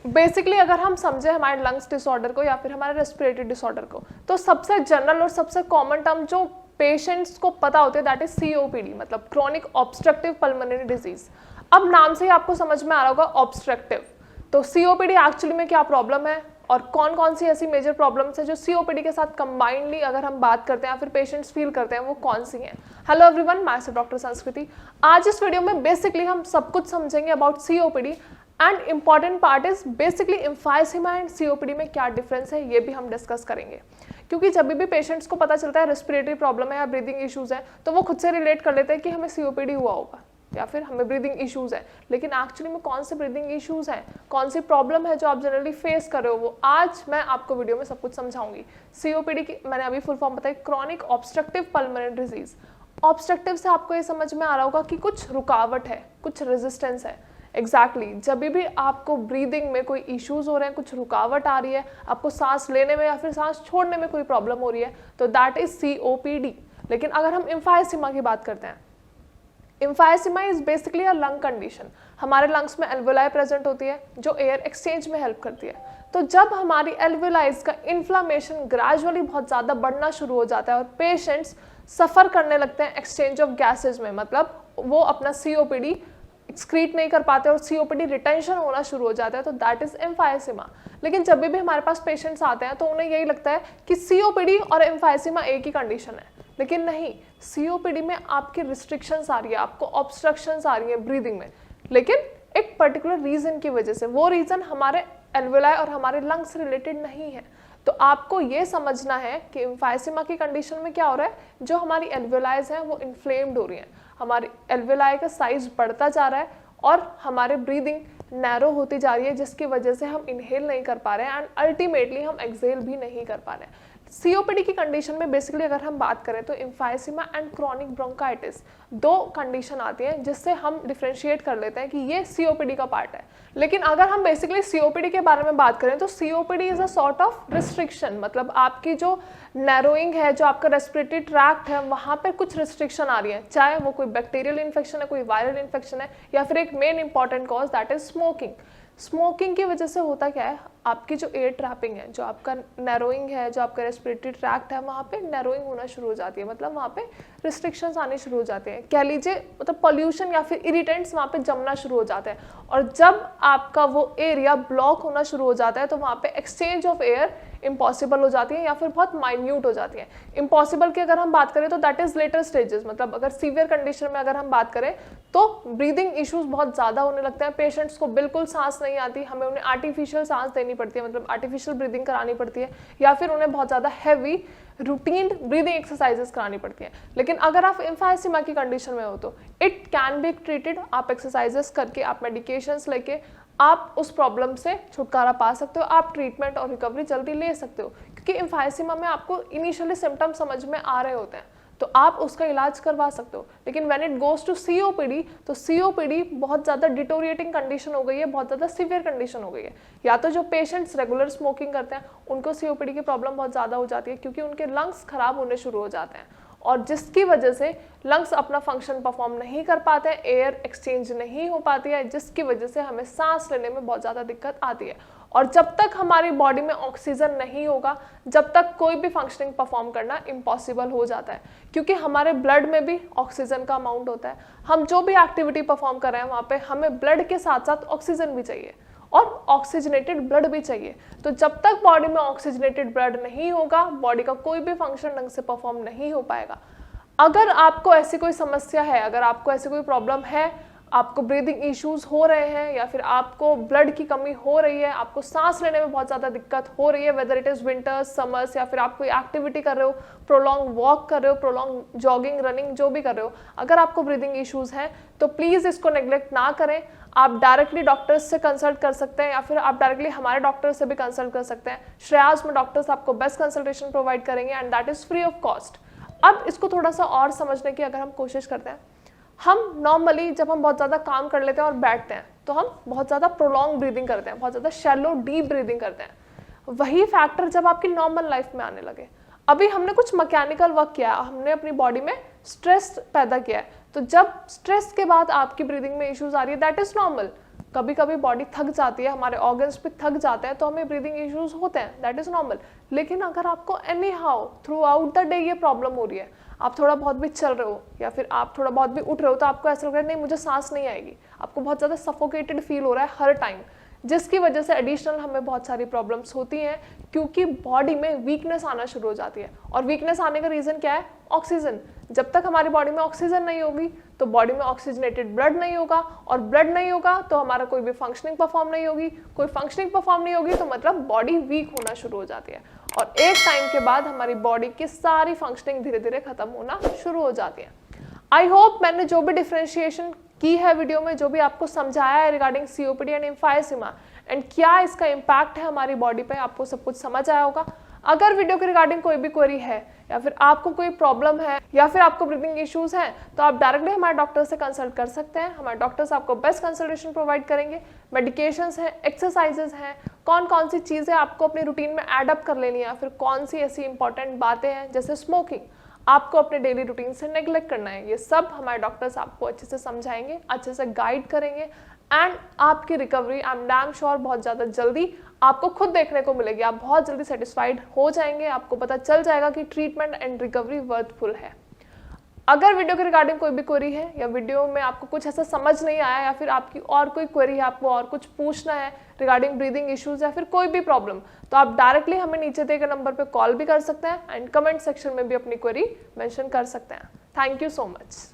Basically अगर हम समझे हमारे लंग्स डिसऑर्डर को या फिर हमारे रेस्पिरेटरी डिसऑर्डर को, तो सबसे जनरल और सबसे कॉमन टर्म जो पेशेंट्स को पता होते हैं दैट इज COPD, मतलब क्रॉनिक ऑब्स्ट्रक्टिव पल्मोनरी डिजीज। अब नाम से ही आपको समझ में आ रहा होगा ऑब्स्ट्रक्टिव, तो COPD एक्चुअली में क्या प्रॉब्लम है और कौन कौन सी ऐसी मेजर प्रॉब्लम्स है जो COPD के साथ कंबाइंडली अगर हम बात करते हैं या फिर पेशेंट्स फील करते हैं वो कौन सी हैं। हेलो एवरीवन, मैं सिर्फ डॉक्टर संस्कृति। आज इस वीडियो में बेसिकली हम सब कुछ समझेंगे about COPD and important part is basically emphysema and COPD में क्या डिफरेंस है ये भी हम डिस्कस करेंगे, क्योंकि जब भी पेशेंट्स को पता चलता है रेस्पिरेटरी प्रॉब्लम है या ब्रीदिंग इश्यूज है तो वो खुद से रिलेट कर लेते हैं कि हमें COPD हुआ होगा या फिर हमें ब्रीदिंग इश्यूज है। लेकिन एक्चुअली में कौन से ब्रीदिंग इश्यूज हैं, कौन सी प्रॉब्लम है जो आप जनरली फेस कर रहे हो, वो आज मैं आपको वीडियो में सब कुछ समझाऊंगी। COPD की मैंने अभी फुल फॉर्म बताई, chronic obstructive pulmonary disease. Obstructive से आपको ये समझ में आ रहा होगा कि कुछ रुकावट है, कुछ रेजिस्टेंस है। एग्जैक्टली जब भी आपको ब्रीदिंग में कोई इश्यूज हो रहे हैं, कुछ रुकावट आ रही है, आपको सांस लेने में या फिर सांस छोड़ने में कोई प्रॉब्लम हो रही है, तो दैट इज COPD। लेकिन अगर हम एम्फाइसीमा की बात करते हैं, emphysema is basically a lung condition. हमारे लंग्स में एल्वेलाई प्रेजेंट होती है जो एयर एक्सचेंज में हेल्प करती है। तो जब हमारी एल्वेलाइज का इन्फ्लामेशन ग्रेजुअली बहुत ज़्यादा बढ़ना शुरू हो जाता है और पेशेंट्स सफ़र करने लगते हैं एक्सचेंज ऑफ गैसेज में, मतलब वो अपना COPD एक्सक्रीट नहीं कर पाते और COPD रिटेंशन होना शुरू हो जाता है, तो दैट इज एम्फाइसीमा। लेकिन जब भी हमारे पास पेशेंट्स आते हैं तो उन्हें यही लगता है कि COPD और एम्फाइसीमा एक ही कंडीशन है, लेकिन नहीं। COPD में आपकी रिस्ट्रिक्शंस आ रही है, आपको ऑब्स्ट्रक्शंस आ रही है ब्रीदिंग में, लेकिन एक पर्टिकुलर रीजन की वजह से। वो रीजन हमारे एल्वेलाई और हमारे लंग्स से रिलेटेड नहीं है। तो आपको ये समझना है कि एम्फाइसीमा की कंडीशन में क्या हो रहा है, जो हमारी एल्वेलाइज हैं वो इन्फ्लेम्ड हो रही हैं, हमारी एल्वेलाई का साइज बढ़ता जा रहा है और हमारे ब्रीदिंग नैरो होती जा रही है, जिसकी वजह से हम इनहेल नहीं कर पा रहे हैं एंड अल्टीमेटली हम एक्सेल भी नहीं कर पा रहे हैं। COPD की कंडीशन में बेसिकली अगर हम बात करें तो एम्फाइसीमा एंड क्रॉनिक ब्रोंकाइटिस दो कंडीशन आती हैं, जिससे हम डिफ्रेंशिएट कर लेते हैं कि ये COPD का पार्ट है। लेकिन अगर हम बेसिकली COPD के बारे में बात करें तो COPD is a sort of restriction, मतलब आपकी जो नैरोइंग है, जो आपका रेस्पिरेटरी ट्रैक्ट है, वहाँ पर कुछ रिस्ट्रिक्शन आ रही है, चाहे वो कोई बैक्टीरियल इन्फेक्शन है, कोई वायरल इन्फेक्शन है, या फिर एक main important cause that is smoking. Smoking की वजह से होता क्या है, आपकी जो एयर ट्रैपिंग है, जो आपका नैरोइंग है, जो आपका रेस्पिरेटरी ट्रैक्ट है, वहाँ पे नैरोइंग होना शुरू हो जाती है, मतलब वहाँ पे रिस्ट्रिक्शंस आने शुरू हो जाते हैं, कह लीजिए, मतलब पॉल्यूशन या फिर इरिटेंट्स वहाँ पे जमना शुरू हो जाते हैं। और जब आपका वो एरिया ब्लॉक होना शुरू हो जाता है तो वहाँ पे एक्सचेंज ऑफ एयर इम्पॉसिबल हो जाती है या फिर बहुत माइन्यूट हो जाती है। इम्पॉसिबल की अगर हम बात करें तो दैट इज लेटर स्टेजेस, मतलब अगर सीवियर कंडीशन में अगर हम बात करें तो ब्रीदिंग इश्यूज बहुत ज़्यादा होने लगते हैं, पेशेंट्स को बिल्कुल सांस नहीं आती, हमें उन्हें आर्टिफिशियल सांस देनी पड़ती है, मतलब आर्टिफिशियल ब्रीदिंग करानी पड़ती है, या फिर उन्हें बहुत ज़्यादा हैवी रूटीन ब्रीदिंग एक्सरसाइजेस करानी पड़ती हैं। लेकिन अगर आप एम्फाइसीमा की कंडीशन में हो तो इट कैन बी ट्रीटेड। आप एक्सरसाइजेस करके, आप मेडिकेशंस लेके आप उस प्रॉब्लम से छुटकारा पा सकते हो, आप ट्रीटमेंट और रिकवरी जल्दी ले सकते हो, क्योंकि एम्फाइसीमा में आपको इनिशियली सिम्टम समझ में आ रहे होते हैं तो आप उसका इलाज करवा सकते हो। लेकिन when it goes to COPD तो COPD बहुत ज़्यादा डिटोरिएटिंग कंडीशन हो गई है, बहुत ज़्यादा सीवियर कंडीशन हो गई है। या तो जो पेशेंट्स रेगुलर स्मोकिंग करते हैं उनको COPD की प्रॉब्लम बहुत ज़्यादा हो जाती है, क्योंकि उनके लंग्स खराब होने शुरू हो जाते हैं और जिसकी वजह से लंग्स अपना फंक्शन परफॉर्म नहीं कर पाते हैं, एयर एक्सचेंज नहीं हो पाती है, जिसकी वजह से हमें सांस लेने में बहुत ज़्यादा दिक्कत आती है। और जब तक हमारी बॉडी में ऑक्सीजन नहीं होगा, जब तक कोई भी फंक्शनिंग परफॉर्म करना इम्पॉसिबल हो जाता है, क्योंकि हमारे ब्लड में भी ऑक्सीजन का अमाउंट होता है। हम जो भी एक्टिविटी परफॉर्म कर रहे हैं वहाँ पे हमें ब्लड के साथ साथ ऑक्सीजन भी चाहिए और ऑक्सीजनेटेड ब्लड भी चाहिए। तो जब तक बॉडी में ऑक्सीजनेटेड ब्लड नहीं होगा, बॉडी का कोई भी फंक्शन ढंग से परफॉर्म नहीं हो पाएगा। अगर आपको ऐसी कोई समस्या है, अगर आपको ऐसी कोई प्रॉब्लम है, आपको ब्रीदिंग इश्यूज हो रहे हैं या फिर आपको ब्लड की कमी हो रही है, आपको सांस लेने में बहुत ज़्यादा दिक्कत हो रही है, whether it is winters, summers, या फिर आप कोई एक्टिविटी कर रहे हो, प्रोलॉन्ग वॉक कर रहे हो, प्रोलॉन्ग जॉगिंग, रनिंग, जो भी कर रहे हो, अगर आपको ब्रीदिंग इश्यूज हैं तो प्लीज़ इसको नेग्लेक्ट ना करें। आप डायरेक्टली डॉक्टर्स से कंसल्ट कर सकते हैं या फिर आप डायरेक्टली हमारे डॉक्टर से भी कंसल्ट कर सकते हैं। श्रेयास में डॉक्टर्स आपको बेस्ट कंसल्टेशन प्रोवाइड करेंगे and that is free of cost. अब इसको थोड़ा सा और समझने की अगर हम कोशिश करते हैं, हम नॉर्मली जब हम बहुत ज़्यादा काम कर लेते हैं और बैठते हैं तो हम बहुत ज़्यादा प्रोलॉन्ग ब्रीदिंग करते हैं, बहुत ज़्यादा शैलो डीप ब्रीदिंग करते हैं। वही फैक्टर जब आपकी नॉर्मल लाइफ में आने लगे, अभी हमने कुछ मैकेनिकल वर्क किया, हमने अपनी बॉडी में स्ट्रेस पैदा किया है, तो जब स्ट्रेस के बाद आपकी ब्रीदिंग में इश्यूज आ रही है दैट इज नॉर्मल। कभी कभी बॉडी थक जाती है, हमारे ऑर्गन्स भी थक जाते हैं, तो हमें ब्रीदिंग इश्यूज होते हैं, दैट इज नॉर्मल। लेकिन अगर आपको any how through out the day ये प्रॉब्लम हो रही है, आप थोड़ा बहुत भी चल रहे हो या फिर आप थोड़ा बहुत भी उठ रहे हो, तो आपको ऐसा लग रहा है नहीं मुझे सांस नहीं आएगी, आपको बहुत ज़्यादा सफोकेटेड फील हो रहा है हर टाइम, जिसकी वजह से एडिशनल हमें बहुत सारी प्रॉब्लम्स होती हैं, क्योंकि बॉडी में वीकनेस आना शुरू हो जाती है। और वीकनेस आने का रीज़न क्या है? ऑक्सीजन। जब तक हमारी बॉडी में ऑक्सीजन नहीं होगी तो बॉडी में ऑक्सीजनेटेड ब्लड नहीं होगा, और ब्लड नहीं होगा तो हमारा कोई भी फंक्शनिंग परफॉर्म नहीं होगी, कोई फंक्शनिंग परफॉर्म नहीं होगी तो मतलब बॉडी वीक होना शुरू हो जाती है, और एक टाइम के बाद हमारी बॉडी की सारी फंक्शनिंग धीरे धीरे खत्म होना शुरू हो जाती है। आई होप मैंने जो भी डिफ्रेंशिएशन की है वीडियो में, जो भी आपको समझाया है regarding COPD and emphysema and क्या इसका इम्पैक्ट है हमारी बॉडी पे, आपको सब कुछ समझ आया होगा। अगर वीडियो के रिगार्डिंग कोई भी क्वेरी है या फिर आपको कोई प्रॉब्लम है या फिर आपको ब्रीदिंग इश्यूज हैं, तो आप डायरेक्टली हमारे डॉक्टर से कंसल्ट कर सकते हैं। हमारे डॉक्टर्स आपको बेस्ट कंसल्टेशन प्रोवाइड करेंगे। मेडिकेशंस हैं, एक्सरसाइजेस हैं, कौन कौन सी चीज़ें आपको अपनी रूटीन में एड अप कर लेनी है, फिर कौन सी ऐसी इंपॉर्टेंट बातें हैं जैसे स्मोकिंग आपको अपने डेली रूटीन से नेग्लेक्ट करना है, ये सब हमारे डॉक्टर्स आपको अच्छे से समझाएंगे, अच्छे से गाइड करेंगे, एंड आपकी recovery I am damn sure बहुत ज़्यादा जल्दी आपको खुद देखने को मिलेगी। आप बहुत जल्दी सेटिस्फाइड हो जाएंगे, आपको पता चल जाएगा कि ट्रीटमेंट एंड रिकवरी वर्थफुल है। अगर वीडियो के रिगार्डिंग कोई भी क्वेरी है या वीडियो में आपको कुछ ऐसा समझ नहीं आया या फिर आपकी और कोई क्वेरी है, आपको और कुछ पूछना है रिगार्डिंग ब्रीदिंग इश्यूज या फिर कोई भी प्रॉब्लम, तो आप डायरेक्टली हमें नीचे दिए गए नंबर पे कॉल भी कर सकते हैं एंड कमेंट सेक्शन में भी अपनी क्वेरी मेंशन कर सकते हैं। Thank you so much.